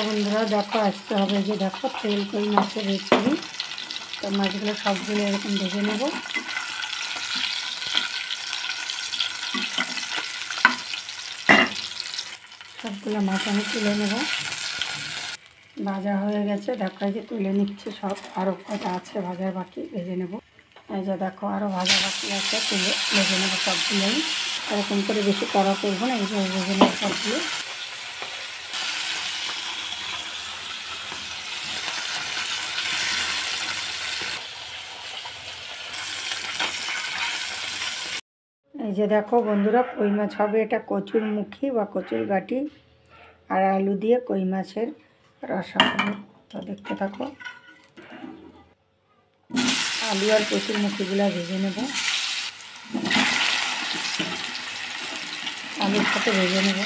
বন্ধুরা দেখো আসতে হবে যে দেখো তেল কই মাছের রেসিপি। তো মাছগুলো সবগুলো এরকম ভেজে নেব। সবগুলো মাছ আমি তুলে নেব। ভাজা হয়ে গেছে দেখো, এই যে তুলে নিচ্ছে সব। আরও কটা আছে ভাজার বাকি, ভেজে নেব। এই যে দেখো আরও ভাজা বাকি আছে, তুলে ভেজে নেব সবগুলোই। এরকম করে বেশি কড়া করবো না, এই যে ভেজে নেব সবগুলো। এই যে দেখো বন্ধুরা, কই মাছ হবে এটা কচুর মুখী বা কচুর গাঁটি আর আলু দিয়ে কই মাছের রসা হবে। তো দেখতে থাকো। আলু আর কচুর মুখিগুলো ভেজে নেব, আলুর সাথে ভেজে নেব।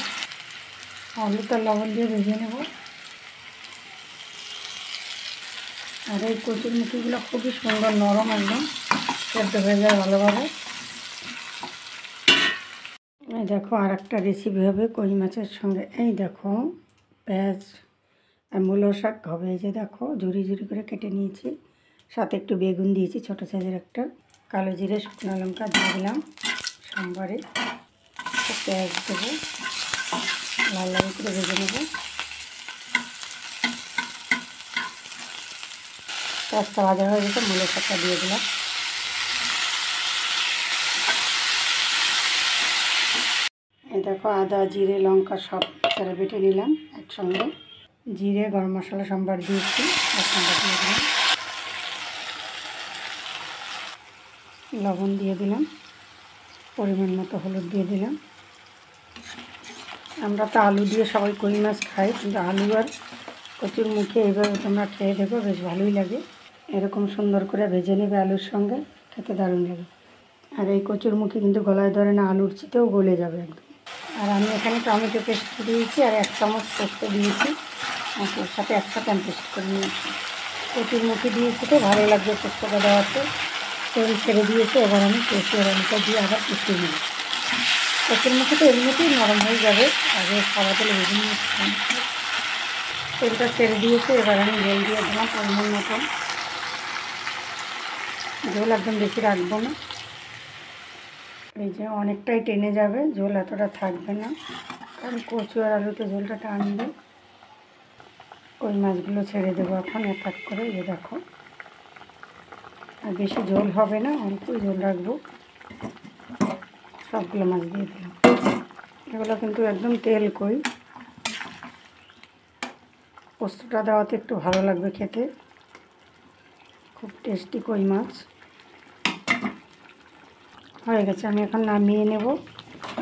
আলুটা লবণ দিয়ে ভেজে নেব। আর এই কচুর মুখিগুলো খুবই সুন্দর নরম, একদম সেদ্ধ হয়ে যায় ভালোভাবে। এই দেখো আর একটা রেসিপি হবে কই মাছের সঙ্গে। এই দেখো পেঁয়াজ আর মূলো শাক হবে। এই যে দেখো ঝুরি ঝুরি করে কেটে নিয়েছি, সাথে একটু বেগুন দিয়েছি ছোটো সাইজের একটা। কালো জিরে শুকনো লঙ্কা দিয়ে দিলাম সাম্বারে। পেঁয়াজ দেবো, লাল লাল করে ভেজে নেব। পেঁয়াজটা ভাজা হয়ে গেছে, মূলো শাকটা দিয়ে দিলাম। এই দেখো আদা জিরে লঙ্কা সব মিক্সারে বেটে নিলাম একসঙ্গে। জিরে গরম মশলা সম্বার দিয়েছি, সম্বার দিয়ে দিলাম। লবণ দিয়ে দিলাম, পরিমাণ মতো হলুদ দিয়ে দিলাম। আমরা তো আলু দিয়ে সবাই কই মাছ খাই, কিন্তু আলু আর কচুর মুখে এইভাবে তোমরা খেয়ে দেখো, বেশ ভালোই লাগে। এরকম সুন্দর করে ভেজে নেবে আলুর সঙ্গে, খেতে দারুণ লাগে। আর এই কচুর মুখে কিন্তু গলায় ধরে না, আলুর চিতেও গলে যাবে একদম। আর আমি এখানে টমেটো পেস্ট দিয়েছি আর 1 চামচ পোস্ত দিয়েছি, মশলার সাথে একসাথে আমি পেস্ট করে নিয়েছি। কচুর মুখে দিয়েছি তো ভালো লাগবে পোস্তটা দেওয়াতে। তেল ছেড়ে দিয়েছে, এবার আমি কচু আর আলুটা দিয়ে আবার কষিয়ে নিই। কচুর মুখে তো এমনিতেই নরম হয়ে যাবে, আগে খাওয়া তেলে ভেজে নিয়েছি। তেলটা ছেড়ে দিয়েছে, এবার আমি জল দিয়ে দিলাম পরিমাণ মতন। ঝোল একদম বেশি রাখবো না, এই যে অনেকটাই টেনে যাবে, ঝোল এতটা থাকবে না, কারণ কচু আর আলুতে ঝোলটা টানবে। কই মাছগুলো ছেড়ে দেবো এখন এক এক করে। এই দেখো আর বেশি ঝোল হবে না, অল্পই ঝোল রাখবো। সবগুলো মাছ দিয়ে দিলাম। এগুলো কিন্তু একদম তেল কই, পোস্তটা দেওয়াতে একটু ভালো লাগবে খেতে, খুব টেস্টি কই মাছ। হয়ে গেছে, আমি এখন নামিয়ে নেব।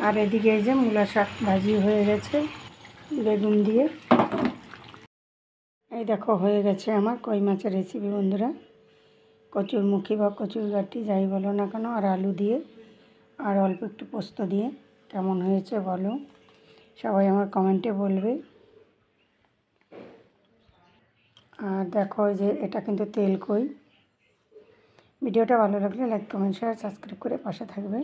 আর এদিকে এই যে মূলা শাক ভাজি হয়ে গেছে বেগুন দিয়ে। এই দেখো হয়ে গেছে আমার কই মাছের রেসিপি বন্ধুরা। কচুর মুখী বা কচুর গাঁটি যাই বলো না কেন, আর আলু দিয়ে আর অল্প একটু পোস্ত দিয়ে। কেমন হয়েছে বলো, সবাই আমার কমেন্টে বলবে। আর দেখো যে এটা কিন্তু তেল কই। ভিডিওটা ভালো লাগলে লাইক কমেন্ট শেয়ার সাবস্ক্রাইব করে পাশে থাকবে।